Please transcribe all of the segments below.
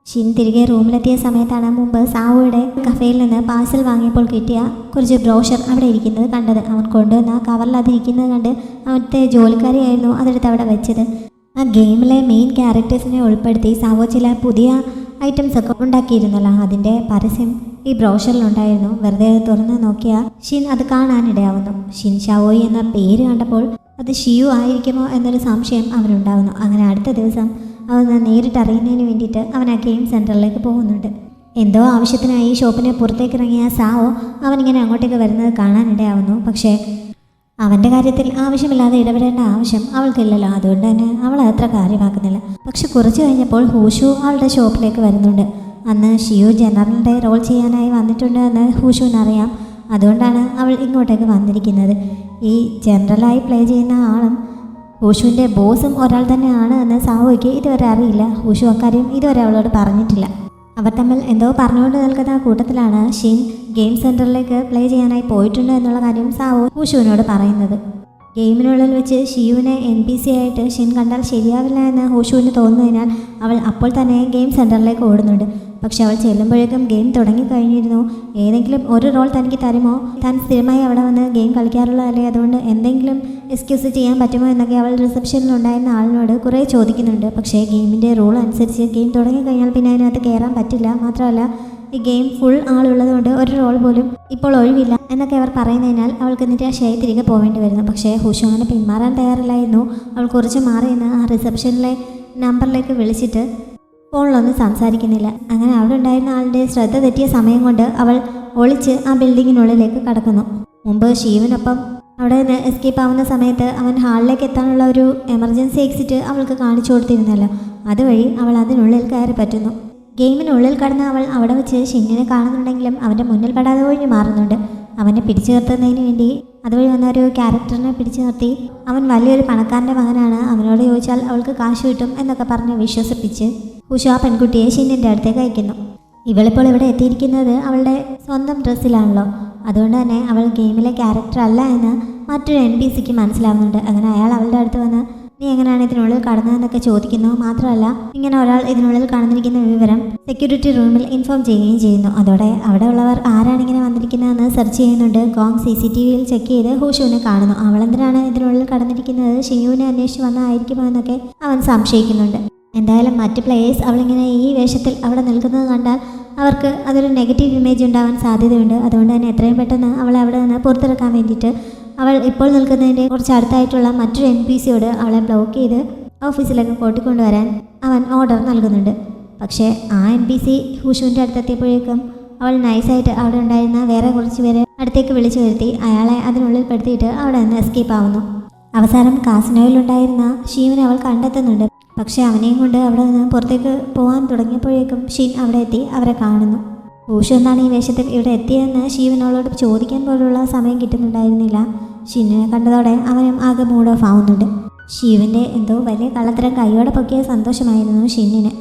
Shin തിരികെ റൂമിലെത്തിയ സമയത്താണ് മുമ്പ് സാവോയുടെ കഫേയിൽ നിന്ന് പാഴ്സൽ വാങ്ങിയപ്പോൾ കിട്ടിയ കുറച്ച് ബ്രോഷർ അവിടെ ഇരിക്കുന്നത് കണ്ടത്. അവൻ കൊണ്ടുവന്ന ആ കവറിൽ അതിരിക്കുന്നത് കണ്ട് അവൻ്റെ ജോലിക്കാരിയായിരുന്നു അതെടുത്ത് അവിടെ വെച്ചത്. ആ ഗെയിമിലെ മെയിൻ ക്യാരക്ടേഴ്സിനെ ഉൾപ്പെടുത്തി സാവോ ചില പുതിയ ഐറ്റംസ് ഒക്കെ ഉണ്ടാക്കിയിരുന്നല്ലോ. അതിൻ്റെ പരസ്യം ഈ ബ്രോഷറിലുണ്ടായിരുന്നു. വെറുതെ തുറന്ന് നോക്കിയാൽ ഷിൻ അത് കാണാനിടയാവുന്നു. ഷിൻ ഷാവോയി എന്ന പേര് കണ്ടപ്പോൾ അത് ഷിയു ആയിരിക്കുമോ എന്നൊരു സംശയം അവനുണ്ടാവുന്നു. അങ്ങനെ അടുത്ത ദിവസം അവൻ നേരിട്ട് അറിയുന്നതിന് വേണ്ടിയിട്ട് അവൻ ആ ഗെയിം സെൻറ്ററിലേക്ക് പോകുന്നുണ്ട്. എന്തോ ആവശ്യത്തിനായി ഷോപ്പിന് പുറത്തേക്ക് ഇറങ്ങിയ സാവോ അവനിങ്ങനെ അങ്ങോട്ടേക്ക് വരുന്നത് കാണാനിടയാവുന്നു. പക്ഷേ അവൻ്റെ കാര്യത്തിൽ ആവശ്യമില്ലാതെ ഇടപെടേണ്ട ആവശ്യം അവൾക്കില്ലല്ലോ. അതുകൊണ്ട് തന്നെ അവൾ അത്ര കാര്യമാക്കുന്നില്ല. പക്ഷെ കുറച്ച് കഴിഞ്ഞപ്പോൾ ഹൂഷു അവളുടെ ഷോപ്പിലേക്ക് വരുന്നുണ്ട്. അന്ന് ഷിയു ജനറലിൻ്റെ റോൾ ചെയ്യാനായി വന്നിട്ടുണ്ട് എന്ന് ഹൂഷുവിനറിയാം. അതുകൊണ്ടാണ് അവൾ ഇങ്ങോട്ടേക്ക് വന്നിരിക്കുന്നത്. ഈ ജനറലായി പ്ലേ ചെയ്യുന്ന ആളും ഹൂഷുവിൻ്റെ ബോസും ഒരാൾ തന്നെയാണ് എന്ന് സാവോയ്ക്ക് ഇതുവരെ അറിയില്ല. ഹൂഷു അക്കാര്യം ഇതുവരെ അവളോട് പറഞ്ഞിട്ടില്ല. അവർ തമ്മിൽ എന്തോ പറഞ്ഞുകൊണ്ട് നിൽക്കുന്ന കൂട്ടത്തിലാണ് ഷിൻ ഗെയിം സെൻറ്ററിലേക്ക് പ്ലേ ചെയ്യാനായി പോയിട്ടുണ്ട് എന്നുള്ള കാര്യം സാവോ ഹൂഷുവിനോട് പറയുന്നത്. ഗെയിമിനുള്ളിൽ വെച്ച് ഷിയുവിനെ NPC ആയിട്ട് ഷിൻ കണ്ടാൽ ശരിയാവില്ല എന്ന് ഹൂഷുവിന് തോന്നുന്നതിനാൽ അവൾ അപ്പോൾ തന്നെ ഗെയിം സെൻറ്ററിലേക്ക് ഓടുന്നുണ്ട്. പക്ഷെ അവൾ ചെല്ലുമ്പോഴേക്കും ഗെയിം തുടങ്ങിക്കഴിഞ്ഞിരുന്നു. ഏതെങ്കിലും ഒരു റോൾ തനിക്ക് തരുമോ, താൻ സ്ഥിരമായി അവിടെ വന്ന് ഗെയിം കളിക്കാറുള്ളതല്ലേ, അതുകൊണ്ട് എന്തെങ്കിലും എക്സ്ക്യൂസ് ചെയ്യാൻ പറ്റുമോ എന്നൊക്കെ അവൾ റിസപ്ഷനിലുണ്ടായിരുന്ന ആളിനോട് കുറേ ചോദിക്കുന്നുണ്ട്. പക്ഷേ ഗെയിമിൻ്റെ റൂൾ അനുസരിച്ച് ഗെയിം തുടങ്ങിക്കഴിഞ്ഞാൽ പിന്നെ അതിനകത്ത് കയറാൻ പറ്റില്ല. മാത്രമല്ല ഈ ഗെയിം ഫുൾ ആളുള്ളതുകൊണ്ട് ഒരു റോൾ പോലും ഇപ്പോൾ ഒഴിവില്ല എന്നൊക്കെ അവർ പറയുന്നതിനാൽ അവൾക്ക് നിരാശയായി തിരികെ പോവേണ്ടി വരുന്നു. പക്ഷേ ഹൂഷു അങ്ങനെ പിന്മാറാൻ തയ്യാറില്ലായിരുന്നു. അവൾ കുറച്ച് മാറി നിന്ന് ആ റിസപ്ഷനിലെ നമ്പറിലേക്ക് വിളിച്ചിട്ട് ഫോണിലൊന്നും സംസാരിക്കുന്നില്ല. അങ്ങനെ അവിടെ ഉണ്ടായിരുന്ന ആളുടെ ശ്രദ്ധ തെറ്റിയ സമയം കൊണ്ട് അവൾ ഒളിച്ച് ആ ബിൽഡിങ്ങിനുള്ളിലേക്ക് കടക്കുന്നു. മുമ്പ് ഷീവിനൊപ്പം അവിടെ നിന്ന് എസ്കേപ്പ് ആവുന്ന സമയത്ത് അവൻ ഹാളിലേക്ക് എത്താനുള്ള ഒരു എമർജൻസി എക്സിറ്റ് അവൾക്ക് കാണിച്ചു കൊടുത്തിരുന്നല്ലോ. അതുവഴി അവൾ അതിനുള്ളിൽ കയറി പറ്റുന്നു. ഗെയിമിനുള്ളിൽ കടന്ന് അവൾ അവിടെ വെച്ച് ഷിന്നിനെ കാണുന്നുണ്ടെങ്കിലും അവൻ്റെ മുന്നിൽ പെടാതെ ഒഴിഞ്ഞു മാറുന്നുണ്ട്. അവനെ പിടിച്ചു നിർത്തുന്നതിന് വേണ്ടി അതുവഴി വന്ന ഒരു ക്യാരക്ടറിനെ പിടിച്ചു നിർത്തി അവൻ വലിയൊരു പണക്കാരൻ്റെ മകനാണ്, അവനോട് ചോദിച്ചാൽ അവൾക്ക് കാശ് കിട്ടും എന്നൊക്കെ പറഞ്ഞ് വിശ്വസിപ്പിച്ച് ഹൂഷു ആ പെൺകുട്ടിയെ ഷിന്നിൻ്റെ അടുത്തേക്ക് അയക്കുന്നു. ഇവളിപ്പോൾ ഇവിടെ എത്തിയിരിക്കുന്നത് അവളുടെ സ്വന്തം ഡ്രസ്സിലാണല്ലോ. അതുകൊണ്ട് തന്നെ അവൾ ഗെയിമിലെ ക്യാരക്ടർ അല്ല എന്ന് മറ്റൊരു NPCക്ക് മനസ്സിലാവുന്നുണ്ട്. അങ്ങനെ അയാൾ അവളുടെ അടുത്ത് വന്ന് നീ എങ്ങനെയാണ് ഇതിനുള്ളിൽ കടന്നതെന്നൊക്കെ ചോദിക്കുന്നു. മാത്രമല്ല ഇങ്ങനെ ഒരാൾ ഇതിനുള്ളിൽ കടന്നിരിക്കുന്ന വിവരം സെക്യൂരിറ്റി റൂമിൽ ഇൻഫോം ചെയ്യുകയും ചെയ്യുന്നു. അതോടെ അവിടെ ഉള്ളവർ ആരാണ് ഇങ്ങനെ വന്നിരിക്കുന്നതെന്ന് സെർച്ച് ചെയ്യുന്നുണ്ട്. ഗോങ് CCTVയിൽ ചെക്ക് ചെയ്ത് ഹൂഷുവിനെ കാണുന്നു. അവളെന്തിനാണ് ഇതിനുള്ളിൽ കടന്നിരിക്കുന്നത്, ഷിയുവിനെ അന്വേഷിച്ച് വന്നായിരിക്കുമോ എന്നൊക്കെ അവൻ സംശയിക്കുന്നുണ്ട്. എന്തായാലും മറ്റ് പ്ലേയേഴ്സ് അവളിങ്ങനെ ഈ വേഷത്തിൽ അവിടെ നിൽക്കുന്നത് കണ്ടാൽ അവർക്ക് അതൊരു നെഗറ്റീവ് ഇമേജ് ഉണ്ടാവാൻ സാധ്യതയുണ്ട്. അതുകൊണ്ട് തന്നെ എത്രയും പെട്ടെന്ന് അവളെ അവിടെ നിന്ന് പുറത്തിറക്കാൻ വേണ്ടിയിട്ട് അവൾ ഇപ്പോൾ നിൽക്കുന്നതിൻ്റെ കുറച്ച് അടുത്തായിട്ടുള്ള മറ്റൊരു NPCയോട് അവളെ ബ്ലോക്ക് ചെയ്ത് ഓഫീസിലേക്ക് കൂട്ടിക്കൊണ്ടുവരാൻ അവൻ ഓർഡർ നൽകുന്നുണ്ട്. പക്ഷേ ആ NPC ഹൂഷുവിൻ്റെ അടുത്തെത്തിയപ്പോഴേക്കും അവൾ നൈസായിട്ട് അവിടെ ഉണ്ടായിരുന്ന വേറെ കുറച്ച് പേരെ അടുത്തേക്ക് വിളിച്ചു വരുത്തി അയാളെ അതിനുള്ളിൽ പെടുത്തിയിട്ട് അവിടെ നിന്ന് എസ്കേപ്പ് ആവുന്നു. അവസാനം കാസിനോയിലുണ്ടായിരുന്ന ഷീവിനെ അവൾ കണ്ടെത്തുന്നുണ്ട്. പക്ഷേ അവനെയും കൊണ്ട് അവിടെ നിന്ന് പുറത്തേക്ക് പോകാൻ തുടങ്ങിയപ്പോഴേക്കും ഷിൻ അവിടെ എത്തി അവരെ കാണുന്നു. ഹൂഷു എന്നാണ് ഈ വേഷത്തിൽ ഇവിടെ എത്തിയതെന്ന് ഷീവിനോളോട് ചോദിക്കാൻ പോലുള്ള സമയം കിട്ടുന്നുണ്ടായിരുന്നില്ല. ഷിന്നിനെ കണ്ടതോടെ അവനും ആകെ മൂഡ് ഓഫ് ആവുന്നുണ്ട്. ഷീവിൻ്റെ എന്തോ വലിയ കള്ളത്തരം കൈയോടെ പൊക്കിയ സന്തോഷമായിരുന്നു ഷിന്നിന്.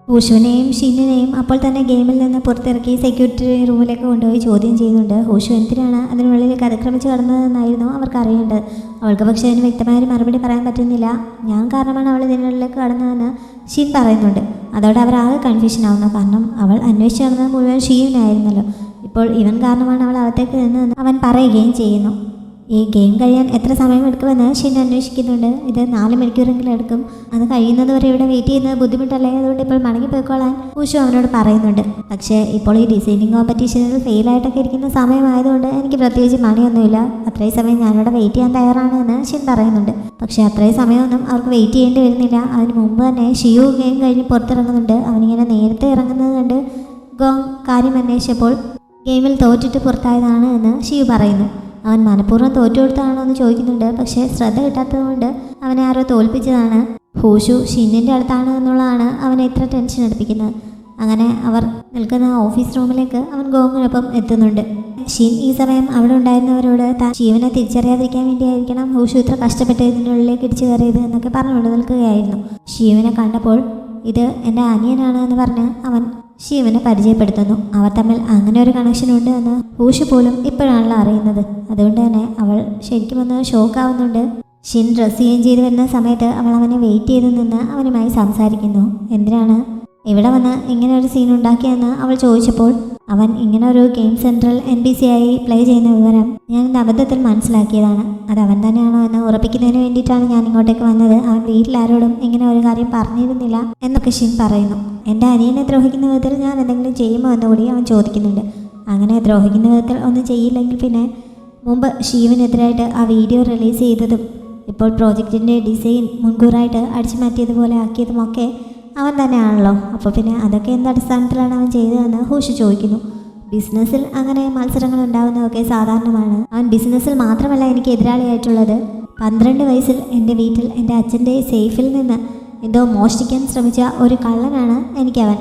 ഹൂഷുവിനെയും ഷിന്നിനെയും അപ്പോൾ തന്നെ ഗെയിമിൽ നിന്ന് പുറത്തിറക്കി സെക്യൂരിറ്റി റൂമിലേക്ക് കൊണ്ടുപോയി ചോദ്യം ചെയ്യുന്നുണ്ട്. ഹൂഷു എന്തിനാണ് അതിനുള്ളിലേക്ക് അതിക്രമിച്ച് കടന്നതെന്നായിരുന്നു അവർക്ക് അറിയേണ്ടത്. അവൾക്ക് പക്ഷേ അതിന് വ്യക്തമായൊരു മറുപടി പറയാൻ പറ്റുന്നില്ല. ഞാൻ കാരണമാണ് അവൾ ഇതിനുള്ളിലേക്ക് കടന്നതെന്ന് ഷിൻ പറയുന്നുണ്ട്. അതോടെ അവർ ആകെ കൺഫ്യൂഷൻ ആവുന്നു. കാരണം അവൾ അന്വേഷിച്ച് നടന്നത് മുഴുവൻ ഷീവിനായിരുന്നല്ലോ. ഇപ്പോൾ ഇവൻ കാരണമാണ് അവൾ അകത്തേക്ക് നിന്നതെന്ന് അവൻ പറയുകയും ചെയ്യുന്നു. ഈ ഗെയിം കഴിയാൻ എത്ര സമയം എടുക്കുമെന്ന് ഷിൻ അന്വേഷിക്കുന്നുണ്ട്. ഇത് 4 മണിക്കൂറെങ്കിലും എടുക്കും. അത് കഴിയുന്നത് വരെ ഇവിടെ വെയിറ്റ് ചെയ്യുന്നത് ബുദ്ധിമുട്ടല്ലേ, അതുകൊണ്ട് ഇപ്പോൾ മടങ്ങി പോയിക്കോളാൻ ഹൂഷു അവനോട് പറയുന്നുണ്ട്. പക്ഷേ ഇപ്പോൾ ഈ ഡിസൈനിങ് കോമ്പറ്റീഷനിൽ ഫെയിലായിട്ടൊക്കെ ഇരിക്കുന്ന സമയമായതുകൊണ്ട് എനിക്ക് പ്രത്യേകിച്ച് മണിയൊന്നുമില്ല. അത്രയും സമയം ഞാനിവിടെ വെയിറ്റ് ചെയ്യാൻ തയ്യാറാണ് എന്ന് ഷിൻ പറയുന്നുണ്ട്. പക്ഷേ അത്രയും സമയമൊന്നും അവർക്ക് വെയിറ്റ് ചെയ്യേണ്ടി വരുന്നില്ല. അതിന് മുമ്പ് തന്നെ ഷിയു ഗെയിം കഴിഞ്ഞ് പുറത്തിറങ്ങുന്നുണ്ട്. അവനിങ്ങനെ നേരത്തെ ഇറങ്ങുന്നത് കണ്ട് ഗോങ് കാര്യം അന്വേഷിച്ചപ്പോൾ ഗെയിമിൽ തോറ്റിട്ട് പുറത്തായതാണ് എന്ന് ഷിയു പറയുന്നു. അവൻ മനഃപൂർവ്വം തോറ്റു കൊടുത്താണോ എന്ന് ചോദിക്കുന്നുണ്ട്. പക്ഷേ ശ്രദ്ധ കിട്ടാത്തതുകൊണ്ട് അവനെ ആരോ തോൽപ്പിച്ചതാണ്. ഹൂഷു ഷിന്നിൻ്റെ അടുത്താണ് എന്നുള്ളതാണ് അവനെ ഇത്ര ടെൻഷൻ എടുപ്പിക്കുന്നത്. അങ്ങനെ അവർ നിൽക്കുന്ന ഓഫീസ് റൂമിലേക്ക് അവൻ ഗോങ്ങിനൊപ്പം എത്തുന്നുണ്ട്. ഷിൻ ഈ സമയം അവിടെ ഉണ്ടായിരുന്നവരോട് താൻ ഷീവിനെ തിരിച്ചറിയാതിരിക്കാൻ വേണ്ടിയായിരിക്കണം ഹൂഷു ഇത്ര കഷ്ടപ്പെട്ട് ഇതിനുള്ളിലേക്ക് ഇടിച്ചു കയറിയത് എന്നൊക്കെ പറഞ്ഞുകൊണ്ട് നിൽക്കുകയായിരുന്നു. ഷീവിനെ കണ്ടപ്പോൾ ഇത് എൻ്റെ അനിയനാണ് എന്ന് പറഞ്ഞ് അവൻ ഷീവിനെ പരിചയപ്പെടുത്തുന്നു. അവർ തമ്മിൽ അങ്ങനെ ഒരു കണക്ഷൻ ഉണ്ട് എന്ന് ഹൂഷു പോലും ഇപ്പോഴാണല്ലോ അറിയുന്നത്. അതുകൊണ്ട് തന്നെ അവൾ ശരിക്കും ഒന്ന് ഷോക്കാവുന്നുണ്ട്. ഷിൻ ഡ്രസ് ചേഞ്ച് ചെയ്ത് വരുന്ന സമയത്ത് അവൾ അവനെ വെയിറ്റ് ചെയ്ത് നിന്ന് അവനുമായി സംസാരിക്കുന്നു. എന്തിനാണ് ഇവിടെ വന്ന് ഇങ്ങനെ ഒരു സീൻ ഉണ്ടാക്കിയെന്ന് അവൾ ചോദിച്ചപ്പോൾ അവൻ ഇങ്ങനെ ഒരു ഗെയിം സെൻട്രൽ NPC ആയി പ്ലേ ചെയ്യുന്ന വിവരം ഞാൻ ഇന്ന് അബദ്ധത്തിൽ മനസ്സിലാക്കിയതാണ്. അത് അവൻ തന്നെയാണോ എന്ന് ഉറപ്പിക്കുന്നതിന് വേണ്ടിയിട്ടാണ് ഞാൻ ഇങ്ങോട്ടേക്ക് വന്നത്. അവൻ വീട്ടിലാരോടും ഇങ്ങനെ ഒരു കാര്യം പറഞ്ഞിരുന്നില്ല എന്നൊക്കെ ഷിൻ പറയുന്നു. എൻ്റെ അനിയനെ ദ്രോഹിക്കുന്ന വിധത്തിൽ ഞാൻ എന്തെങ്കിലും ചെയ്യുമോ എന്നുകൂടി അവൻ ചോദിക്കുന്നുണ്ട്. അങ്ങനെ ദ്രോഹിക്കുന്ന വിധത്തിൽ ഒന്നും ചെയ്യില്ലെങ്കിൽ പിന്നെ മുമ്പ് ഷീവിനെതിരായിട്ട് ആ വീഡിയോ റിലീസ് ചെയ്തതും ഇപ്പോൾ പ്രോജക്റ്റിൻ്റെ ഡിസൈൻ മുൻകൂറായിട്ട് അടിച്ചു മാറ്റിയതുപോലെ ആക്കിയതുമൊക്കെ അവൻ തന്നെയാണല്ലോ. അപ്പോൾ പിന്നെ അതൊക്കെ എന്ത് അടിസ്ഥാനത്തിലാണ് അവൻ ചെയ്തതെന്ന് ഹൂഷ് ചോദിക്കുന്നു. ബിസിനസ്സിൽ അങ്ങനെ മത്സരങ്ങൾ ഉണ്ടാകുന്നതൊക്കെ സാധാരണമാണ്. അവൻ ബിസിനസ്സിൽ മാത്രമല്ല എനിക്ക് എതിരാളിയായിട്ടുള്ളത്. 12 വയസ്സിൽ എൻ്റെ വീട്ടിൽ എൻ്റെ അച്ഛൻ്റെ സേഫിൽ നിന്ന് എന്തോ മോഷ്ടിക്കാൻ ശ്രമിച്ച ഒരു കള്ളനാണ് എനിക്കവൻ.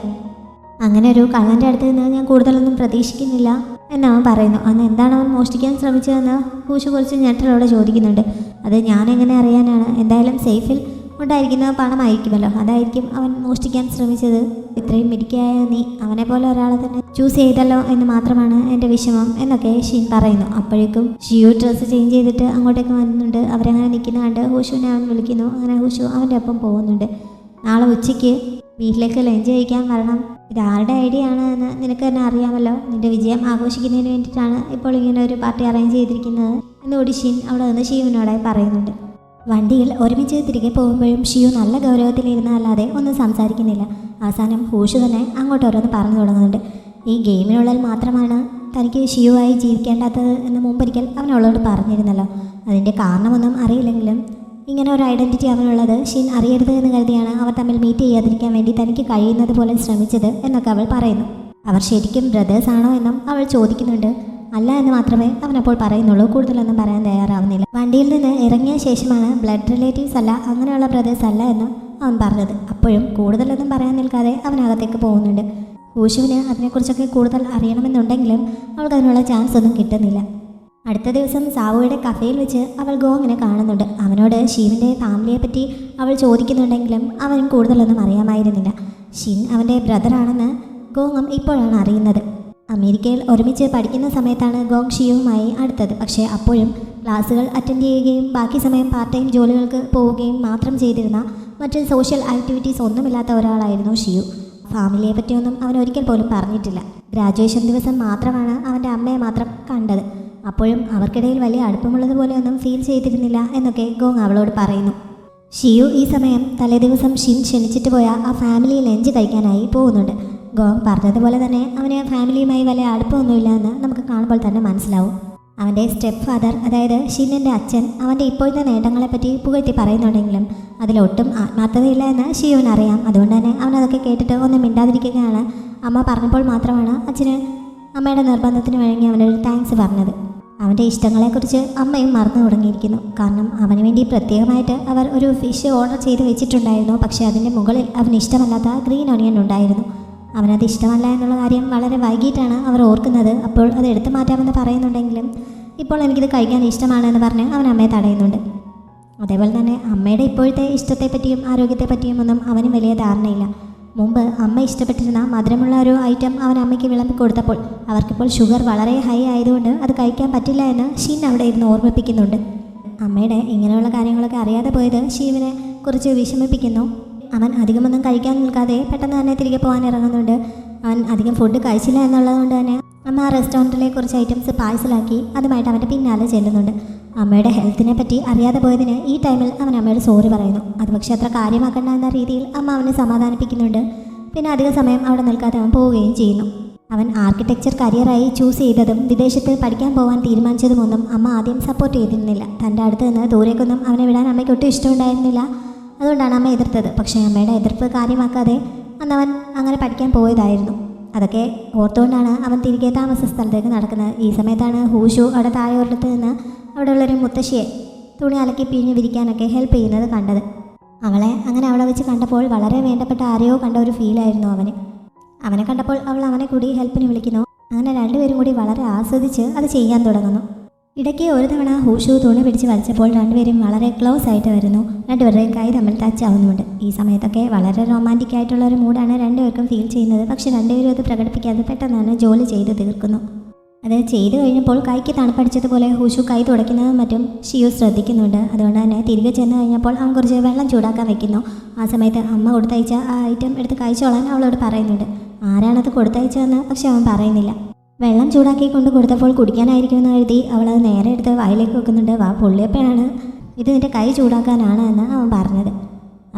അങ്ങനെ ഒരു കള്ളൻ്റെ അടുത്ത് നിന്ന് ഞാൻ കൂടുതലൊന്നും പ്രതീക്ഷിക്കുന്നില്ല എന്നവൻ പറയുന്നു. അന്ന് എന്താണ് അവൻ മോഷ്ടിക്കാൻ ശ്രമിച്ചതെന്ന് ഹൂഷ് കുറച്ച് ഞെട്ടലോടെ ചോദിക്കുന്നുണ്ട്. അത് ഞാനെങ്ങനെ അറിയാനാണ്? എന്തായാലും സേഫിൽ ഉണ്ടായിരിക്കുന്ന പണമായിരിക്കുമല്ലോ, അതായിരിക്കും അവൻ മോഷ്ടിക്കാൻ ശ്രമിച്ചത്. ഇത്രയും മിടുക്കിയായ നീ അവനെ പോലെ ഒരാളെ തന്നെ ചൂസ് ചെയ്തല്ലോ എന്ന് മാത്രമാണ് എൻ്റെ വിഷമം എന്നൊക്കെ ഷീൻ പറയുന്നു. അപ്പോഴേക്കും ഷിയു ഡ്രസ്സ് ചേഞ്ച് ചെയ്തിട്ട് അങ്ങോട്ടേക്ക് വരുന്നുണ്ട്. അവരങ്ങനെ നിൽക്കുന്ന കണ്ട് ഹൂഷുവിനെ അവൻ വിളിക്കുന്നു. അങ്ങനെ ഹൂഷു അവൻ്റെ ഒപ്പം പോകുന്നുണ്ട്. നാളെ ഉച്ചയ്ക്ക് വീട്ടിലേക്ക് ലഞ്ച് കഴിക്കാൻ വരണം. ഇതാരുടെ ഐഡിയ ആണ് എന്ന് നിനക്ക് തന്നെ അറിയാമല്ലോ. നിൻ്റെ വിജയം ആഘോഷിക്കുന്നതിന് വേണ്ടിയിട്ടാണ് ഇപ്പോൾ ഇങ്ങനെ ഒരു പാർട്ടി അറേഞ്ച് ചെയ്തിരിക്കുന്നത് എന്നുകൂടി ഷീൻ അവിടെ നിന്ന് ഷിയുവിനോടായി പറയുന്നുണ്ട്. വണ്ടിയിൽ ഒരുമിച്ച് തിരികെ പോകുമ്പോഴും ഷിയു നല്ല ഗൗരവത്തിലിരുന്നല്ലാതെ ഒന്നും സംസാരിക്കുന്നില്ല. അവസാനം ഹൂഷ് തന്നെ അങ്ങോട്ട് ഓരോന്ന് പറഞ്ഞു തുടങ്ങുന്നുണ്ട്. ഈ ഗെയിമിനുള്ളിൽ മാത്രമാണ് തനിക്ക് ഷിയുവായി ജീവിക്കേണ്ടാത്തത് എന്ന് മുമ്പൊരിക്കൽ അവനവളോട് പറഞ്ഞിരുന്നല്ലോ. അതിൻ്റെ കാരണമൊന്നും അറിയില്ലെങ്കിലും ഇങ്ങനെ ഒരു ഐഡൻറ്റിറ്റി അവനുള്ളത് ഷിൻ അറിയരുത് എന്ന് കരുതിയാണ് അവർ തമ്മിൽ മീറ്റ് ചെയ്യാതിരിക്കാൻ വേണ്ടി തനിക്ക് കഴിയുന്നത് പോലെ ശ്രമിച്ചത് എന്നൊക്കെ അവൾ പറയുന്നു. അവർ ശരിക്കും ബ്രദേഴ്സ് ആണോ എന്നും അവൾ ചോദിക്കുന്നുണ്ട്. അല്ല എന്ന് മാത്രമേ അവനപ്പോൾ പറയുന്നുള്ളൂ. കൂടുതലൊന്നും പറയാൻ തയ്യാറാവുന്നില്ല. വണ്ടിയിൽ നിന്ന് ഇറങ്ങിയ ശേഷമാണ് ബ്ലഡ് റിലേറ്റീവ്സ് അല്ല, അങ്ങനെയുള്ള ബ്രദേഴ്സ് അല്ല എന്ന് അവൻ പറഞ്ഞത്. അപ്പോഴും കൂടുതലൊന്നും പറയാൻ നിൽക്കാതെ അവനകത്തേക്ക് പോകുന്നുണ്ട്. ഹൂഷുവിന് അതിനെക്കുറിച്ചൊക്കെ കൂടുതൽ അറിയണമെന്നുണ്ടെങ്കിലും അവൾക്ക് അതിനുള്ള ചാൻസ് ഒന്നും കിട്ടുന്നില്ല. അടുത്ത ദിവസം സാവുയുടെ കഫേയിൽ വെച്ച് അവൾ ഗോങ്ങിനെ കാണുന്നുണ്ട്. അവനോട് ഷീവിൻ്റെ ഫാമിലിയെ പറ്റി അവൾ ചോദിക്കുന്നുണ്ടെങ്കിലും അവനും കൂടുതലൊന്നും അറിയാമായിരുന്നില്ല. ഷിൻ അവൻ്റെ ബ്രദറാണെന്ന് ഗോങ്ങും ഇപ്പോഴാണ് അറിയുന്നത്. അമേരിക്കയിൽ ഒരുമിച്ച് പഠിക്കുന്ന സമയത്താണ് ഗോങ് ഷിയുവുമായി അടുത്തത്. പക്ഷേ അപ്പോഴും ക്ലാസ്സുകൾ അറ്റൻഡ് ചെയ്യുകയും ബാക്കി സമയം പാർട്ട് ടൈം ജോലികൾക്ക് പോവുകയും മാത്രം ചെയ്തിരുന്ന മറ്റ് സോഷ്യൽ ആക്ടിവിറ്റീസ് ഒന്നുമില്ലാത്ത ഒരാളായിരുന്നു ഷിയു. ഫാമിലിയെ പറ്റിയൊന്നും അവൻ ഒരിക്കൽ പോലും പറഞ്ഞിട്ടില്ല. ഗ്രാജുവേഷൻ ദിവസം മാത്രമാണ് അവൻ്റെ അമ്മയെ മാത്രം കണ്ടത്. അപ്പോഴും അവർക്കിടയിൽ വലിയ അടുപ്പമുള്ളതുപോലെയൊന്നും ഫീൽ ചെയ്തിരുന്നില്ല എന്നൊക്കെ ഗോങ് അവളോട് പറയുന്നു. ഷിയു ഈ സമയം തലേദിവസം ഷിൻ ക്ഷണിച്ചിട്ട് പോയ ആ ഫാമിലി ലഞ്ച് കഴിക്കാനായി പോകുന്നുണ്ട്. ഗോങ് പറഞ്ഞതുപോലെ തന്നെ അവന് ഫാമിലിയുമായി വലിയ അടുപ്പമൊന്നുമില്ല എന്ന് നമുക്ക് കാണുമ്പോൾ തന്നെ മനസ്സിലാവും. അവൻ്റെ സ്റ്റെപ്പ് ഫാദർ, അതായത് ഷിന്നിൻ്റെ അച്ഛൻ, അവൻ്റെ ഇപ്പോഴത്തെ നേട്ടങ്ങളെപ്പറ്റി പുകഴ്ത്തി പറയുന്നുണ്ടെങ്കിലും അതിലൊട്ടും ആത്മാർത്ഥതയില്ല എന്ന് ഷിയുവിനറിയാം. അതുകൊണ്ട് തന്നെ അവനതൊക്കെ കേട്ടിട്ട് ഒന്നും മിണ്ടാതിരിക്കുകയാണ്. അമ്മ പറഞ്ഞപ്പോൾ മാത്രമാണ് അച്ഛന് അമ്മയുടെ നിർബന്ധത്തിന് വഴങ്ങി അവനൊരു താങ്ക്സ് പറഞ്ഞത്. അവൻ്റെ ഇഷ്ടങ്ങളെക്കുറിച്ച് അമ്മയും മറന്നു തുടങ്ങിയിരിക്കുന്നു. കാരണം അവന് വേണ്ടി പ്രത്യേകമായിട്ട് അവർ ഒരു ഫിഷ് ഓർഡർ ചെയ്ത് വെച്ചിട്ടുണ്ടായിരുന്നു. പക്ഷേ അതിൻ്റെ മുകളിൽ അവന് ഇഷ്ടമല്ലാത്ത ഗ്രീൻ ഒണിയൻ ഉണ്ടായിരുന്നു. അവനത് ഇഷ്ടമല്ല എന്നുള്ള കാര്യം വളരെ വൈകിട്ടാണ് അവർ ഓർക്കുന്നത്. അപ്പോൾ അത് എടുത്തു മാറ്റാമെന്ന് പറയുന്നുണ്ടെങ്കിലും ഇപ്പോൾ എനിക്കിത് കഴിക്കാൻ ഇഷ്ടമാണെന്ന് പറഞ്ഞ് അവൻ അമ്മയെ തടയുന്നുണ്ട്. അതേപോലെ തന്നെ അമ്മയുടെ ഇപ്പോഴത്തെ ഇഷ്ടത്തെപ്പറ്റിയും ആരോഗ്യത്തെപ്പറ്റിയും ഒന്നും അവന് വലിയ ധാരണയില്ല. മുമ്പ് അമ്മ ഇഷ്ടപ്പെട്ടിരുന്ന മധുരമുള്ള ഒരു ഐറ്റം അവൻ അമ്മയ്ക്ക് വിളമ്പി കൊടുത്തപ്പോൾ അവർക്കിപ്പോൾ ഷുഗർ വളരെ ഹൈ ആയതുകൊണ്ട് അത് കഴിക്കാൻ പറ്റില്ല എന്ന് ഷീൻ അവിടെ ഇരുന്ന് ഓർമ്മിപ്പിക്കുന്നുണ്ട്. അമ്മയുടെ ഇങ്ങനെയുള്ള കാര്യങ്ങളൊക്കെ അറിയാതെ പോയത് ഷീവിനെ കുറിച്ച് വിഷമിപ്പിക്കുന്നു. അവൻ അധികമൊന്നും കഴിക്കാൻ നിൽക്കാതെ പെട്ടെന്ന് തന്നെ തിരികെ പോകാൻ ഇറങ്ങുന്നുണ്ട്. അവൻ അധികം ഫുഡ് കഴിച്ചില്ല എന്നുള്ളതുകൊണ്ട് തന്നെ അമ്മ ആ റെസ്റ്റോറൻറ്റിലെ കുറച്ച് ഐറ്റംസ് പാഴ്സലാക്കി അതുമായിട്ട് അവൻ്റെ പിന്നാലെ ചെല്ലുന്നുണ്ട്. അമ്മയുടെ ഹെൽത്തിനെ പറ്റി അറിയാതെ പോയതിന് ഈ ടൈമിൽ അവൻ അമ്മയോട് സോറി പറയുന്നു. അത് പക്ഷേ അത്ര കാര്യമാക്കണ്ട എന്ന രീതിയിൽ അമ്മ അവനെ സമാധാനിപ്പിക്കുന്നുണ്ട്. പിന്നെ അധിക സമയം അവിടെ നിൽക്കാതെ അവൻ പോവുകയും ചെയ്യുന്നു. അവൻ ആർക്കിടെക്ചർ കരിയറായി ചൂസ് ചെയ്തതും വിദേശത്ത് പഠിക്കാൻ പോകാൻ തീരുമാനിച്ചതുമൊന്നും അമ്മ ആദ്യം സപ്പോർട്ട് ചെയ്തിരുന്നില്ല. തൻ്റെ അടുത്ത് നിന്ന് ദൂരേക്കൊന്നും അവനെ വിടാൻ അമ്മയ്ക്ക് ഒട്ടും ഇഷ്ടമുണ്ടായിരുന്നില്ല. അതുകൊണ്ടാണ് അമ്മ എതിർത്തത്. പക്ഷേ അമ്മയുടെ എതിർപ്പ് കാര്യമാക്കാതെ അന്നവൻ അങ്ങനെ പഠിക്കാൻ പോയതായിരുന്നു. അതൊക്കെ ഓർത്തുകൊണ്ടാണ് അവൻ തിരികെ താമസ സ്ഥലത്തേക്ക് നടക്കുന്നത്. ഈ സമയത്താണ് ഹൂഷു അവിടെ താഴെ ഒരിടത്ത് നിന്ന് അവിടെയുള്ളൊരു മുത്തശ്ശിയെ തുണി അലക്കി പിഴിഞ്ഞ് വിരിക്കാനൊക്കെ ഹെൽപ്പ് ചെയ്യുന്നത് കണ്ടത്. അവളെ അങ്ങനെ അവിടെ വെച്ച് കണ്ടപ്പോൾ വളരെ വേണ്ടപ്പെട്ട ആരെയോ കണ്ട ഒരു ഫീലായിരുന്നു അവനെ കണ്ടപ്പോൾ അവൾ അവനെ കൂടി ഹെൽപ്പിന് വിളിക്കുന്നു. അങ്ങനെ രണ്ടുപേരും കൂടി വളരെ ആസ്വദിച്ച് അത് ചെയ്യാൻ തുടങ്ങുന്നു. ഇടയ്ക്ക് ഒരു തവണ ഹൂഷു തുണി പിടിച്ച് വലിച്ചപ്പോൾ രണ്ടുപേരും വളരെ ക്ലോസ് ആയിട്ട് വരുന്നു. രണ്ടുപേരുടെയും കൈ തമ്മിൽ ടച്ച് ആവുന്നുണ്ട്. ഈ സമയത്തൊക്കെ വളരെ റൊമാൻറ്റിക് ആയിട്ടുള്ള ഒരു മൂഡാണ് രണ്ടുപേർക്കും ഫീൽ ചെയ്യുന്നത്. പക്ഷെ രണ്ടുപേരും അത് പ്രകടിപ്പിക്കാതെ പെട്ടെന്ന് തന്നെ ജോലി ചെയ്ത് തീർക്കുന്നു. അത് ചെയ്തു കഴിഞ്ഞപ്പോൾ കൈക്ക് തണുപ്പടിച്ചതുപോലെ ഹൂഷു കൈ തുടയ്ക്കുന്നതും മറ്റും ഷിയു ശ്രദ്ധിക്കുന്നുണ്ട്. അതുകൊണ്ട് തന്നെ തിരികെ ചെന്ന് കഴിഞ്ഞപ്പോൾ അവൻ കുറച്ച് വെള്ളം ചൂടാക്കാൻ വെക്കുന്നു. ആ സമയത്ത് അമ്മ കൊടുത്തയച്ച ആ ഐറ്റം എടുത്ത് കഴിച്ചോളാൻ അവളോട് പറയുന്നുണ്ട്. ആരാണത് കൊടുത്തയച്ചതെന്ന് പക്ഷെ അവൻ പറയുന്നില്ല. വെള്ളം ചൂടാക്കി കൊണ്ട് കൊടുത്തപ്പോൾ കുടിക്കാനായിരിക്കുമെന്ന് കരുതി അവളത് നേരെ എടുത്ത് വായിലേക്ക് വെക്കുന്നുണ്ട്. വാ പൊള്ളിയപ്പോഴാണ് ഇത് നിൻ്റെ കൈ ചൂടാക്കാനാണ് എന്ന് അവൻ പറഞ്ഞത്.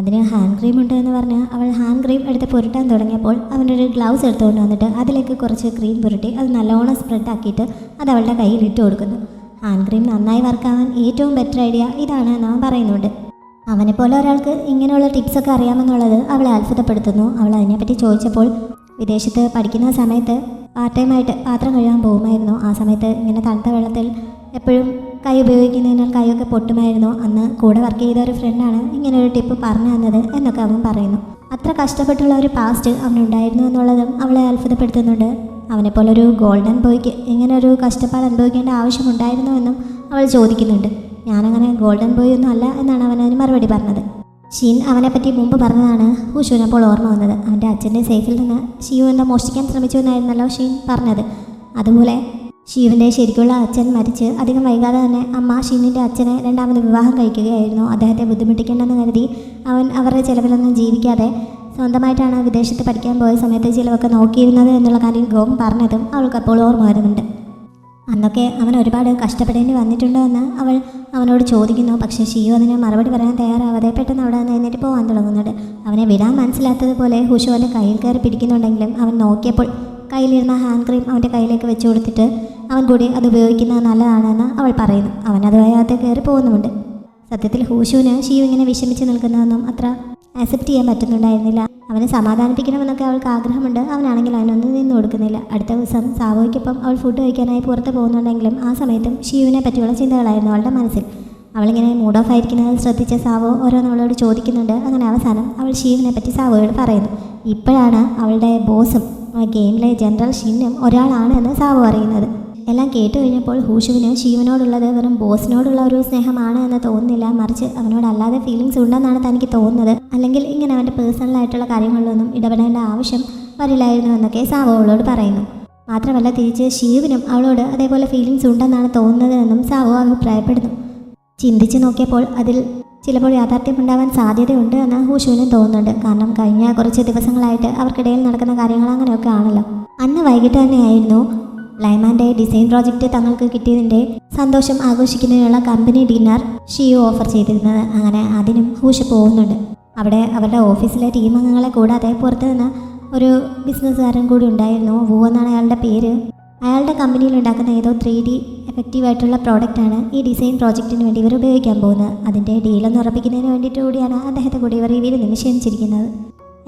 അതിന് ഹാൻഡ് ക്രീം ഉണ്ട് എന്ന് പറഞ്ഞ് അവൾ ഹാൻഡ് ക്രീം എടുത്ത് പുരട്ടാൻ തുടങ്ങിയപ്പോൾ അവനൊരു ഗ്ലൗസ് എടുത്തുകൊണ്ട് വന്നിട്ട് അതിലേക്ക് കുറച്ച് ക്രീം പുരട്ടി അത് നല്ലോണം സ്പ്രെഡ് ആക്കിയിട്ട് അത് അവളുടെ കയ്യിൽ ഇട്ട് കൊടുക്കുന്നു. ഹാൻഡ് ക്രീം നന്നായി വർക്കാവാൻ ഏറ്റവും ബെറ്റർ ഐഡിയ ഇതാണ് എന്ന് അവൻ പറയുന്നുണ്ട്. അവനെപ്പോലെ ഒരാൾക്ക് ഇങ്ങനെയുള്ള ടിപ്സൊക്കെ അറിയാമെന്നുള്ളത് അവളെ അത്ഭുതപ്പെടുത്തുന്നു. അവൾ അതിനെപ്പറ്റി ചോദിച്ചപ്പോൾ വിദേശത്ത് പഠിക്കുന്ന സമയത്ത് പാർട്ട് ടൈമായിട്ട് പാത്രം കഴുകാൻ പോകുമായിരുന്നു. ആ സമയത്ത് ഇങ്ങനെ തണുത്ത വെള്ളത്തിൽ എപ്പോഴും കൈ ഉപയോഗിക്കുന്നതിനാൽ കൈയൊക്കെ പൊട്ടുമായിരുന്നു. അന്ന് കൂടെ വർക്ക് ചെയ്ത ഒരു ഫ്രണ്ടാണ് ഇങ്ങനൊരു ടിപ്പ് പറഞ്ഞു തന്നത് എന്നൊക്കെ അവൻ പറയുന്നു. അത്ര കഷ്ടപ്പെട്ടുള്ള ഒരു പാസ്റ്റ് അവനുണ്ടായിരുന്നു എന്നുള്ളതും അവളെ അത്ഭുതപ്പെടുത്തുന്നുണ്ട്. അവനെപ്പോലൊരു ഗോൾഡൻ ബോയ്ക്ക് ഇങ്ങനെ ഒരു കഷ്ടപ്പാട് അനുഭവിക്കേണ്ട ആവശ്യമുണ്ടായിരുന്നു എന്നും അവൾ ചോദിക്കുന്നുണ്ട്. ഞാനങ്ങനെ ഗോൾഡൻ ബോയ് ഒന്നും അല്ല എന്നാണ് അവനതിന് മറുപടി പറഞ്ഞത്. ഷീൻ അവനെപ്പറ്റി മുമ്പ് പറഞ്ഞതാണ് ഹൂഷുവിനപ്പോൾ ഓർമ്മ വന്നത്. അവൻ്റെ അച്ഛൻ്റെ സേഫിൽ നിന്ന് ഷിയു എന്താ മോഷ്ടിക്കാൻ ശ്രമിച്ചു എന്നായിരുന്നല്ലോ ഷീൻ പറഞ്ഞത്. അതുപോലെ ഷിയുവിൻ്റെ ശരിക്കുള്ള അച്ഛൻ മരിച്ച് അധികം വൈകാതെ തന്നെ അമ്മ ഷീനിൻ്റെ അച്ഛനെ രണ്ടാമത് വിവാഹം കഴിക്കുകയായിരുന്നു. അദ്ദേഹത്തെ ബുദ്ധിമുട്ടിക്കേണ്ടെന്ന് കരുതി അവൻ അവരുടെ ചിലവിലൊന്നും ജീവിക്കാതെ സ്വന്തമായിട്ടാണ് വിദേശത്ത് പഠിക്കാൻ പോയ സമയത്ത് ചിലവൊക്കെ നോക്കിയിരുന്നത് എന്നുള്ള കാര്യം ഗോം പറഞ്ഞതും അവൾക്കപ്പോൾ ഓർമ്മ വരുന്നുണ്ട്. അന്നൊക്കെ അവൻ ഒരുപാട് കഷ്ടപ്പെടേണ്ടി വന്നിട്ടുണ്ടോ എന്ന് അവൾ അവനോട് ചോദിക്കുന്നു. പക്ഷേ ഷിയു അതിന് മറുപടി പറയാൻ തയ്യാറാവാതെ പെട്ടെന്ന് അവിടെ നിന്ന് എഴുന്നേറ്റ് പോകാൻ തുടങ്ങുന്നുണ്ട്. അവനെ വിടാൻ മനസ്സിലാത്തതുപോലെ ഹുഷു അവൻ്റെ കയ്യിൽ കയറി പിടിക്കുന്നുണ്ടെങ്കിലും അവൻ നോക്കിയപ്പോൾ കയ്യിലിരുന്ന ഹാൻഡ് ക്രീം അവൻ്റെ കയ്യിലേക്ക് വെച്ച് കൊടുത്തിട്ട് അവൻ കൂടി അത് ഉപയോഗിക്കുന്നത് നല്ലതാണെന്ന് അവൾ പറയുന്നു. അവൻ അതുവഴിയാതെ കയറി പോകുന്നുമുണ്ട്. സത്യത്തിൽ ഹൂഷുവിന് ഷിയു ഇങ്ങനെ വിഷമിച്ച് നിൽക്കുന്നതൊന്നും അത്ര ആക്സെപ്റ്റ് ചെയ്യാൻ പറ്റുന്നുണ്ടായിരുന്നില്ല. അവനെ സമാധാനിപ്പിക്കണമെന്നൊക്കെ അവൾക്ക് ആഗ്രഹമുണ്ട്. അവനാണെങ്കിൽ അതിനൊന്നും നിന്ന് കൊടുക്കുന്നില്ല. അടുത്ത ദിവസം സാവോയ്ക്കൊപ്പം അവൾ ഫുഡ് കഴിക്കാനായി പുറത്ത് പോകുന്നുണ്ടെങ്കിലും ആ സമയത്തും ഷിയുവിനെ പറ്റിയുള്ള ചിന്തകളായിരുന്നു അവളുടെ മനസ്സിൽ. അവളിങ്ങനെ മൂഡ് ഓഫ് ആയിരിക്കുന്നത് ശ്രദ്ധിച്ച സാവോ ഓരോന്ന് അവളോട് ചോദിക്കുന്നുണ്ട്. അങ്ങനെ അവസാനം അവൾ ഷിയുവിനെ പറ്റി സാവോയോട് പറയുന്നു. ഇപ്പോഴാണ് അവളുടെ ബോസും ഗെയിമിലെ ജനറൽ ഷിന്നും ഒരാളാണ് എന്ന് സാവോ അറിയുന്നത്. എല്ലാം കേട്ട് കഴിഞ്ഞപ്പോൾ ഹൂഷുവിന് ഷിയുവിനോടുള്ളത് വെറും ബോസിനോടുള്ള ഒരു സ്നേഹമാണ് എന്ന് തോന്നുന്നില്ല, മറിച്ച് അവനോടല്ലാതെ ഫീലിങ്സ് ഉണ്ടെന്നാണ് തനിക്ക് തോന്നുന്നത്. അല്ലെങ്കിൽ ഇങ്ങനെ അവൻ്റെ പേഴ്സണലായിട്ടുള്ള കാര്യങ്ങളിലൊന്നും ഇടപെടേണ്ട ആവശ്യം വരില്ലായിരുന്നു എന്നൊക്കെ സാവോ അവളോട് പറയുന്നു. മാത്രമല്ല തിരിച്ച് ഷിയുവിനും അവളോട് അതേപോലെ ഫീലിങ്സ് ഉണ്ടെന്നാണ് തോന്നുന്നത് എന്നും സാവോ അഭിപ്രായപ്പെടുന്നു. ചിന്തിച്ച് നോക്കിയപ്പോൾ അതിൽ ചിലപ്പോൾ യാഥാർത്ഥ്യമുണ്ടാവാൻ സാധ്യതയുണ്ട് എന്ന് ഹൂഷുവിനും തോന്നുന്നുണ്ട്. കാരണം കഴിഞ്ഞ കുറച്ച് ദിവസങ്ങളായിട്ട് അവർക്കിടയിൽ നടക്കുന്ന കാര്യങ്ങൾ അങ്ങനെയൊക്കെ ആണല്ലോ. അന്ന് വൈകിട്ട് തന്നെയായിരുന്നു ലൈമാൻ്റെ ഡിസൈൻ പ്രോജക്റ്റ് തങ്ങൾക്ക് കിട്ടിയതിൻ്റെ സന്തോഷം ആഘോഷിക്കുന്നതിനുള്ള കമ്പനി ഡിന്നർ ഷിയു ഓഫർ ചെയ്തിരുന്നത്. അങ്ങനെ അതിനും ഹൂഷ് പോകുന്നുണ്ട്. അവിടെ അവരുടെ ഓഫീസിലെ ടീം അംഗങ്ങളെ കൂടാതെ പുറത്ത് നിന്ന് ഒരു ബിസിനസ്സുകാരൻ കൂടി ഉണ്ടായിരുന്നു. വൂ എന്നാണ് അയാളുടെ പേര്. അയാളുടെ കമ്പനിയിൽ ഉണ്ടാക്കുന്ന ഏതോ 3D എഫക്റ്റീവായിട്ടുള്ള പ്രോഡക്റ്റാണ് ഈ ഡിസൈൻ പ്രോജക്റ്റിന് വേണ്ടി ഇവർ ഉപയോഗിക്കാൻ പോകുന്നത്. അതിൻ്റെ ഡീലൊന്ന് ഉറപ്പിക്കുന്നതിന് വേണ്ടിയിട്ട് കൂടിയാണ് അദ്ദേഹത്തെ കൂടി ഇവർ ഈ വീട് നിശ്ചയിച്ചിരിക്കുന്നത്.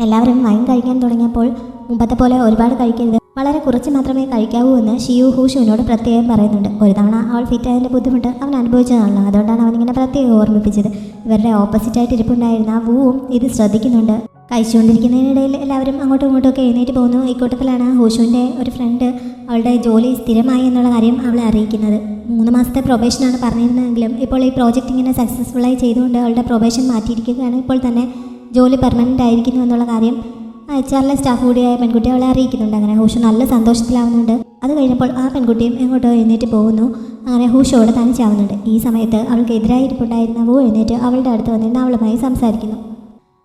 എല്ലാവരും വൈൻ കഴിക്കാൻ തുടങ്ങിയപ്പോൾ മുമ്പത്തെ പോലെ ഒരുപാട് കഴിക്കരുത്, വളരെ കുറച്ച് മാത്രമേ കഴിക്കാവൂ എന്ന് ഷിയു ഹൂഷുവിനോട് പ്രത്യേകം പറയുന്നുണ്ട്. ഒരു തവണ അവൾ ഫിറ്റായതിൻ്റെ ബുദ്ധിമുട്ട് അവൻ അനുഭവിച്ചതാണല്ലോ, അതുകൊണ്ടാണ് അവനിങ്ങനെ പ്രത്യേകം ഓർമ്മിപ്പിച്ചത്. ഇവരുടെ ഓപ്പോസിറ്റായിട്ട് ഇരിപ്പുണ്ടായിരുന്ന വൂവും ഇത് ശ്രദ്ധിക്കുന്നുണ്ട്. കഴിച്ചുകൊണ്ടിരിക്കുന്നതിനിടയിൽ എല്ലാവരും അങ്ങോട്ടും ഇങ്ങോട്ടും ഒക്കെ എഴുന്നേറ്റ് പോകുന്നു. ഇക്കൂട്ടത്തിലാണ് ഹൂഷുവിൻ്റെ ഒരു ഫ്രണ്ട് അവളുടെ ജോലി സ്ഥിരമായി എന്നുള്ള കാര്യം അവളെ അറിയിക്കുന്നത്. 3 മാസത്തെ പ്രൊബേഷനാണ് പറഞ്ഞിരുന്നതെങ്കിലും ഇപ്പോൾ ഈ പ്രോജക്റ്റ് ഇങ്ങനെ സക്സസ്ഫുള്ളായി ചെയ്തുകൊണ്ട് അവളുടെ പ്രൊബേഷൻ മാറ്റിയിരിക്കുകയാണ്. ഇപ്പോൾ തന്നെ ജോലി പെർമനൻ്റ് ആയിരിക്കുന്നു എന്നുള്ള കാര്യം HR സ്റ്റാഫ് കൂടിയായ പെൺകുട്ടി അവളെ അറിയിക്കുന്നുണ്ട്. അങ്ങനെ ഹൂഷു നല്ല സന്തോഷത്തിലാവുന്നുണ്ട്. അത് കഴിഞ്ഞപ്പോൾ ആ പെൺകുട്ടിയും എങ്ങോട്ടോ എഴുന്നേറ്റ് പോകുന്നു. അങ്ങനെ ഹൂഷോട് തനിച്ചാവുന്നുണ്ട്. ഈ സമയത്ത് അവൾക്ക് എതിരായി ഇരിപ്പുണ്ടായിരുന്ന വൂ എഴുന്നേറ്റ് അവളുടെ അടുത്ത് വന്നിരുന്ന് അവളുമായി സംസാരിക്കുന്നു.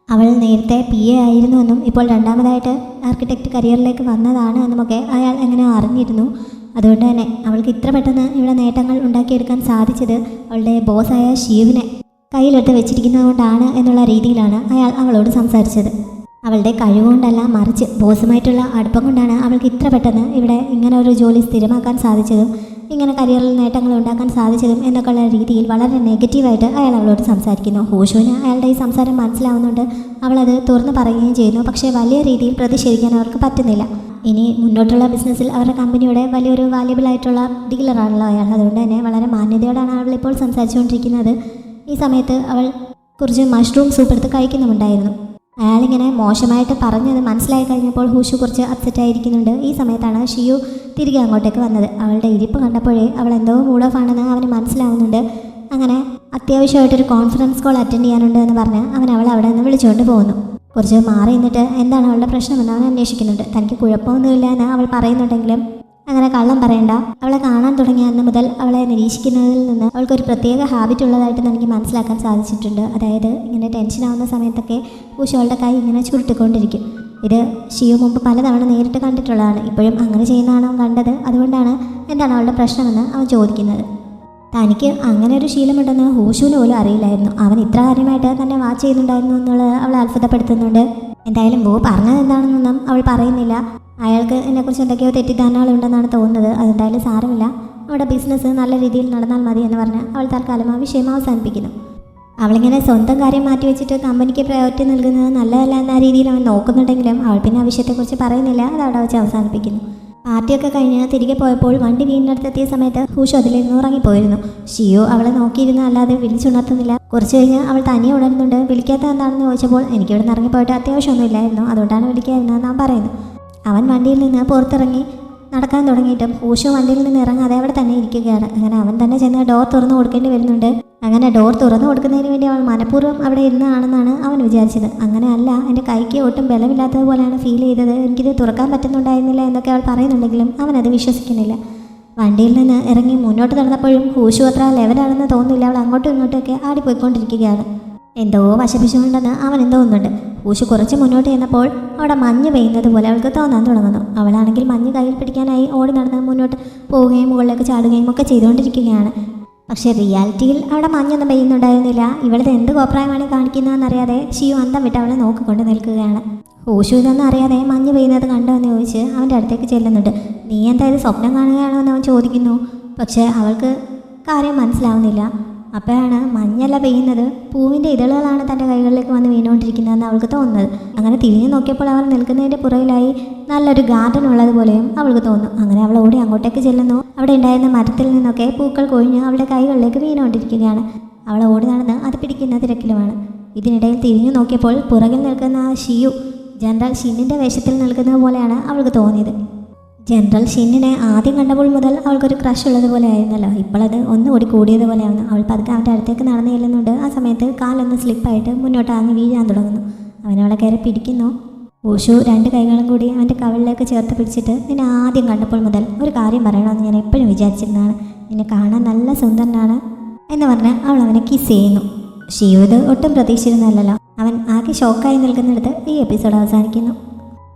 അവൾ നേരത്തെ PA ആയിരുന്നുവെന്നും ഇപ്പോൾ രണ്ടാമതായിട്ട് ആർക്കിടെക്റ്റ് കരിയറിലേക്ക് വന്നതാണ് എന്നുമൊക്കെ അയാൾ എങ്ങനെ അറിഞ്ഞിരുന്നു. അതുകൊണ്ട് തന്നെ അവൾക്ക് ഇത്ര പെട്ടെന്ന് ഇവിടെ നേട്ടങ്ങൾ ഉണ്ടാക്കിയെടുക്കാൻ സാധിച്ചത് അവളുടെ ബോസായ ഷിയുവിനെ കയ്യിലെടുത്ത് വെച്ചിരിക്കുന്നത് കൊണ്ടാണ് എന്നുള്ള രീതിയിലാണ് അയാൾ അവളോട് സംസാരിച്ചത്. അവളുടെ കഴിവുകൊണ്ടല്ല, മറിച്ച് ബോസുമായിട്ടുള്ള അടുപ്പം കൊണ്ടാണ് അവൾക്ക് ഇത്ര പെട്ടെന്ന് ഇവിടെ ഇങ്ങനെ ഒരു ജോലി സ്ഥിരമാക്കാൻ സാധിച്ചതും ഇങ്ങനെ കരിയറിൽ നേട്ടങ്ങൾ ഉണ്ടാക്കാൻ സാധിച്ചതും എന്നൊക്കെയുള്ള രീതിയിൽ വളരെ നെഗറ്റീവായിട്ട് അയാൾ അവളോട് സംസാരിക്കുന്നു. ഹൂഷുവിന് അയാളുടെ ഈ സംസാരം മനസ്സിലാവുന്നുണ്ട്. അവളത് തുറന്ന് പറയുകയും ചെയ്യുന്നു. പക്ഷേ വലിയ രീതിയിൽ പ്രതിഷേധിക്കാൻ അവർക്ക് പറ്റുന്നില്ല. ഇനി മുന്നോട്ടുള്ള ബിസിനസ്സിൽ അവരുടെ കമ്പനിയുടെ വലിയൊരു വാല്യബിൾ ആയിട്ടുള്ള ഡീലറാണല്ലോ അയാൾ. അതുകൊണ്ട് തന്നെ വളരെ മാന്യതയോടാണ് അവളിപ്പോൾ സംസാരിച്ചുകൊണ്ടിരിക്കുന്നത്. ഈ സമയത്ത് അവൾ കുറച്ച് മഷ്റൂം സൂപ്പ് എടുത്ത് കഴിക്കുന്നുമുണ്ടായിരുന്നു. അയാളിങ്ങനെ മോശമായിട്ട് പറഞ്ഞത് മനസ്സിലായി കഴിഞ്ഞപ്പോൾ ഹൂഷു കുറച്ച് അപ്സെറ്റായിരിക്കുന്നുണ്ട്. ഈ സമയത്താണ് ഷിയു തിരികെ അങ്ങോട്ടേക്ക് വന്നത്. അവളുടെ ഇരിപ്പ് കണ്ടപ്പോഴേ അവൾ എന്തോ മൂഡ് ഓഫ് ആണെന്ന് അവന് മനസ്സിലാവുന്നുണ്ട്. അങ്ങനെ അത്യാവശ്യമായിട്ടൊരു കോൺഫറൻസ് കോൾ അറ്റൻഡ് ചെയ്യാനുണ്ട് എന്ന് പറഞ്ഞ് അവൻ അവൾ അവിടെ നിന്ന് വിളിച്ചുകൊണ്ട് പോകുന്നു. കുറച്ച് മാറി നിന്നിട്ട് എന്താണ് അവളുടെ പ്രശ്നമെന്ന് അവൻ അന്വേഷിക്കുന്നുണ്ട്. തനിക്ക് കുഴപ്പമൊന്നുമില്ല എന്ന് അവൾ പറയുന്നുണ്ടെങ്കിലും അങ്ങനെ കള്ളം പറയണ്ട. അവളെ കാണാൻ തുടങ്ങിയ അന്ന് മുതൽ അവളെ നിരീക്ഷിക്കുന്നതിൽ നിന്ന് അവൾക്കൊരു പ്രത്യേക ഹാബിറ്റ് ഉള്ളതായിട്ട് എനിക്ക് മനസ്സിലാക്കാൻ സാധിച്ചിട്ടുണ്ട്. അതായത് ഇങ്ങനെ ടെൻഷനാവുന്ന സമയത്തൊക്കെ ഹൂഷു അവളുടെ കൈ ഇങ്ങനെ ചുരുട്ടിക്കൊണ്ടിരിക്കും. ഇത് ഷിയു മുമ്പ് പലതവണ നേരിട്ട് കണ്ടിട്ടുള്ളതാണ്. ഇപ്പോഴും അങ്ങനെ ചെയ്യുന്നതാണ് അവൻ കണ്ടത്. അതുകൊണ്ടാണ് എന്താണ് അവളുടെ പ്രശ്നമെന്ന് അവൻ ചോദിക്കുന്നത്. തനിക്ക് അങ്ങനെ ഒരു ശീലമുണ്ടെന്ന് ഹൂഷുവിന് പോലും അറിയില്ലായിരുന്നു. അവൻ ഇത്ര കാര്യമായിട്ട് തന്നെ വാച്ച് ചെയ്യുന്നുണ്ടായിരുന്നു എന്നുള്ളത് അവളെ അത്ഭുതപ്പെടുത്തുന്നുണ്ട്. എന്തായാലും വോ പറഞ്ഞത് എന്താണെന്നൊന്നും അവൾ പറയുന്നില്ല. അയാൾക്ക് എന്നെക്കുറിച്ച് എന്തൊക്കെയോ തെറ്റിദ്ധാരണകളുണ്ടെന്നാണ് തോന്നുന്നത്. അതെന്തായാലും സാരമില്ല, അവിടെ ബിസിനസ് നല്ല രീതിയിൽ നടന്നാൽ മതി എന്ന് പറഞ്ഞ് അവൾ തൽക്കാലം ആ വിഷയം അവസാനിപ്പിക്കുന്നു. അവളിങ്ങനെ സ്വന്തം കാര്യം മാറ്റി വെച്ചിട്ട് കമ്പനിക്ക് പ്രയോറിറ്റി നൽകുന്നത് നല്ലതല്ല എന്ന രീതിയിൽ അവൻ നോക്കുന്നുണ്ടെങ്കിലും അവൾ പിന്നെ ആ വിഷയത്തെക്കുറിച്ച് പറയുന്നില്ല. അത് അവിടെ വെച്ച് അവസാനിപ്പിക്കുന്നു. പാർട്ടിയൊക്കെ കഴിഞ്ഞ് തിരികെ പോയപ്പോൾ വണ്ടി വീടിനടുത്തെത്തിയ സമയത്ത് ഹൂഷു അതിലിരുന്ന് ഉറങ്ങിപ്പോയിരുന്നു. ഷിയു അവളെ നോക്കിയിരുന്ന അല്ലാതെ വിളിച്ചുണർത്തുന്നില്ല. കുറച്ച് കഴിഞ്ഞ് അവൾ തനിയെ ഉണരുന്നുണ്ട്. വിളിക്കാത്ത എന്താണെന്ന് ചോദിച്ചപ്പോൾ എനിക്കിവിടെ നിന്ന് ഇറങ്ങിപ്പോയിട്ട് അത്യാവശ്യമൊന്നും ഇല്ലായിരുന്നു, അതുകൊണ്ടാണ് വിളിക്കാതിരുന്നത് നാം പറയുന്നു. അവൻ വണ്ടിയിൽ നിന്ന് പുറത്തിറങ്ങി നടക്കാൻ തുടങ്ങിയിട്ടും ഹൂഷു വണ്ടിയിൽ നിന്ന് ഇറങ്ങാതെ അവിടെ തന്നെ ഇരിക്കുകയാണ്. അങ്ങനെ അവൻ തന്നെ ചെന്ന് ഡോർ തുറന്നു കൊടുക്കേണ്ടി വരുന്നുണ്ട്. അങ്ങനെ ഡോർ തുറന്നു കൊടുക്കുന്നതിന് വേണ്ടി അവൾ മനഃപൂർവ്വം അവിടെ ഇരുന്നതാണെന്നാണ് അവൻ വിചാരിച്ചത്. അങ്ങനെ അല്ല, എൻ്റെ കൈക്ക് ഒട്ടും ബലമില്ലാത്തതുപോലെയാണ് ഫീൽ ചെയ്തത്, എനിക്കിത് തുറക്കാൻ പറ്റുന്നുണ്ടായിരുന്നില്ല എന്നൊക്കെ അവൾ പറയുന്നുണ്ടെങ്കിലും അവനത് വിശ്വസിക്കുന്നില്ല. വണ്ടിയിൽ നിന്ന് ഇറങ്ങി മുന്നോട്ട് നടന്നപ്പോഴും ഹൂഷു അത്ര ലെവലാണെന്ന് തോന്നുന്നില്ല. അവൾ അങ്ങോട്ടും ഇങ്ങോട്ടുമൊക്കെ ആടിപ്പോയിക്കൊണ്ടിരിക്കുകയാണ്. എന്തോ വശപിശുണ്ടെന്ന് അവൻ തോന്നുന്നുണ്ട്. ഹൂഷു കുറച്ച് മുന്നോട്ട് ചെന്നപ്പോൾ അവിടെ മഞ്ഞ് പെയ്യുന്നത് പോലെ അവൾക്ക് തോന്നാൻ തുടങ്ങുന്നു. അവളാണെങ്കിൽ മഞ്ഞ് കയ്യിൽ പിടിക്കാനായി ഓടി നടന്ന് മുന്നോട്ട് പോവുകയും മുകളിലേക്ക് ചാടുകയും ഒക്കെ ചെയ്തുകൊണ്ടിരിക്കുകയാണ്. പക്ഷേ റിയാലിറ്റിയിൽ അവിടെ മഞ്ഞൊന്നും പെയ്യുന്നുണ്ടായിരുന്നില്ല. ഇവളിത് എന്ത് കോപ്രായമാണ് കാണിക്കുന്നതെന്നറിയാതെ ഷിയു അന്തം വിട്ട് അവളെ നോക്കിക്കൊണ്ട് നിൽക്കുകയാണ്. ഹൂഷു ഇതൊന്നും അറിയാതെ മഞ്ഞ് പെയ്യുന്നത് കണ്ടോ എന്ന് ചോദിച്ച് അവൻ്റെ അടുത്തേക്ക് ചെല്ലുന്നുണ്ട്. നീ എന്തായാലും സ്വപ്നം കാണുകയാണോ എന്ന് അവൻ ചോദിക്കുന്നു. പക്ഷേ അവൾക്ക് കാര്യം മനസ്സിലാവുന്നില്ല. അപ്പോഴാണ് മഞ്ഞല്ല പെയ്യുന്നത്, പൂവിൻ്റെ ഇതളുകളാണ് തൻ്റെ കൈകളിലേക്ക് വന്ന് വീണുകൊണ്ടിരിക്കുന്നതെന്ന് അവൾക്ക് തോന്നുന്നത്. അങ്ങനെ തിരിഞ്ഞു നോക്കിയപ്പോൾ അവൾ നിൽക്കുന്നതിൻ്റെ പുറകിലായി നല്ലൊരു ഗാർഡൻ ഉള്ളതുപോലെയും അവൾക്ക് തോന്നുന്നു. അങ്ങനെ അവൾ ഓടി അങ്ങോട്ടേക്ക് ചെല്ലുന്നു. അവിടെ ഉണ്ടായിരുന്ന മരത്തിൽ നിന്നൊക്കെ പൂക്കൾ കൊഴിഞ്ഞ് അവളുടെ കൈകളിലേക്ക് വീണുകൊണ്ടിരിക്കുകയാണ്. അവൾ ഓടി നടന്ന് അത് പിടിക്കുന്ന തിരക്കിലുമാണ്. ഇതിനിടയിൽ തിരിഞ്ഞു നോക്കിയപ്പോൾ പുറകിൽ നിൽക്കുന്ന ഷിയു ജനറൽ ഷിന്നിൻ്റെ വേഷത്തിൽ നിൽക്കുന്നത് പോലെയാണ് അവൾക്ക് തോന്നിയത്. ജനറൽ ഷിന്നിനെ ആദ്യം കണ്ടപ്പോൾ മുതൽ അവൾക്കൊരു ക്രഷ് ഉള്ളതുപോലെ ആയിരുന്നല്ലോ, ഇപ്പോഴത് ഒന്നുകൂടി കൂടിയതുപോലെയാവുന്നു. അവൾ പതുക്കെ അവൻ്റെ അടുത്തേക്ക് നടന്നു ചെല്ലുന്നുണ്ട്. ആ സമയത്ത് കാലൊന്ന് സ്ലിപ്പായിട്ട് മുന്നോട്ട് ആങ്ങി വീഴാൻ തുടങ്ങുന്നു. അവനവളെ കയറി പിടിക്കുന്നു. ഹൂഷു രണ്ട് കൈകളും കൂടി അവൻ്റെ കവിളിലേക്ക് ചേർത്ത് പിടിച്ചിട്ട്, നിന്നെ ആദ്യം കണ്ടപ്പോൾ മുതൽ ഒരു കാര്യം പറയണമെന്ന് ഞാൻ എപ്പോഴും വിചാരിച്ചിരുന്നതാണ്, നിന്നെ കാണാൻ നല്ല സുന്ദരനാണ് എന്ന് പറഞ്ഞ് അവൾ അവനെ കിസ് ചെയ്യുന്നു. ഷിയു ഇത് ഒട്ടും പ്രതീക്ഷിച്ചിരുന്നല്ലോ. അവൻ ആകെ ഷോക്കായി നിൽക്കുന്നിടത്ത് ഈ എപ്പിസോഡ് അവസാനിക്കുന്നു.